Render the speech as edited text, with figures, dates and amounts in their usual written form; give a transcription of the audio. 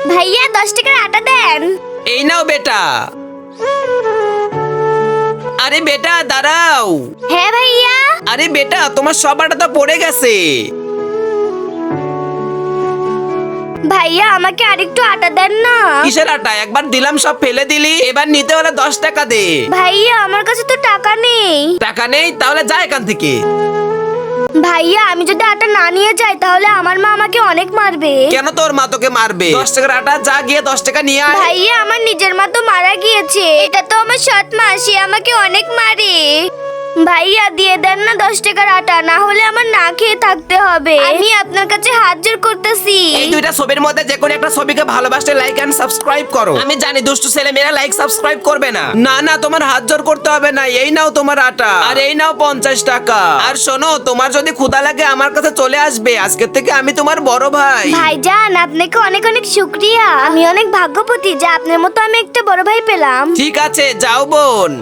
ভাইয়া 10 টাকার আটা দেন। এই নাও বেটা। আরে বেটা দাঁড়াও। হ্যাঁ ভাইয়া। আরে বেটা তোমার সব আটা তো পড়ে গেছে। ভাইয়া আমাকে আরেকটু আটা দেন না। কিসের আটা? একবার দিলাম সব ফেলে দিলি, এবার নিতে হলে 10 টাকা দে। ভাইয়া আমার কাছে তো টাকা নেই। টাকা নেই? তাহলে যা এখান থেকে। ভাইয়া আমি যদি আটা না নিয়ে যাই তাহলে আমার মা আমাকে অনেক মারবে। কেন তোর মা তোকে মারবে? 10 টাকার আটা, যা গিয়ে 10 টাকা নিয়ে আয়। ভাইয়া আমার নিজের মা তো মারা গিয়েছে, এটা তো আমার সৎ মা, সে আমাকে অনেক মারে। ভাইয়া দিয়ে দেন না 10 টাকার আটা, না হলে আমার না খেয়ে থাকতে হবে। আমি আপনার কাছে হাত জোড় করতেছি। এই দুইটা ছবির মধ্যে যে কোনো একটা ছবিকে ভালোবাসলে লাইক এন্ড সাবস্ক্রাইব করো। আমি জানি দুষ্টু ছেলে মেয়েরা লাইক সাবস্ক্রাইব করবে না। না না, তোমার হাত জোর করতে হবে না। এই নাও তোমার আটা, আর এই নাও 50 টাকা। আর শোনো, তোমার যদি ক্ষুধা লাগে আমার কাছে চলে আসবে। আজকে থেকে আমি তোমার বড় ভাই। ভাইজান আপনাকে অনেক অনেক শুকরিয়া। আমি অনেক ভাগ্যবতী যে আপনার মতো আমি একটা বড় ভাই পেলাম। ঠিক আছে, যাও বোন।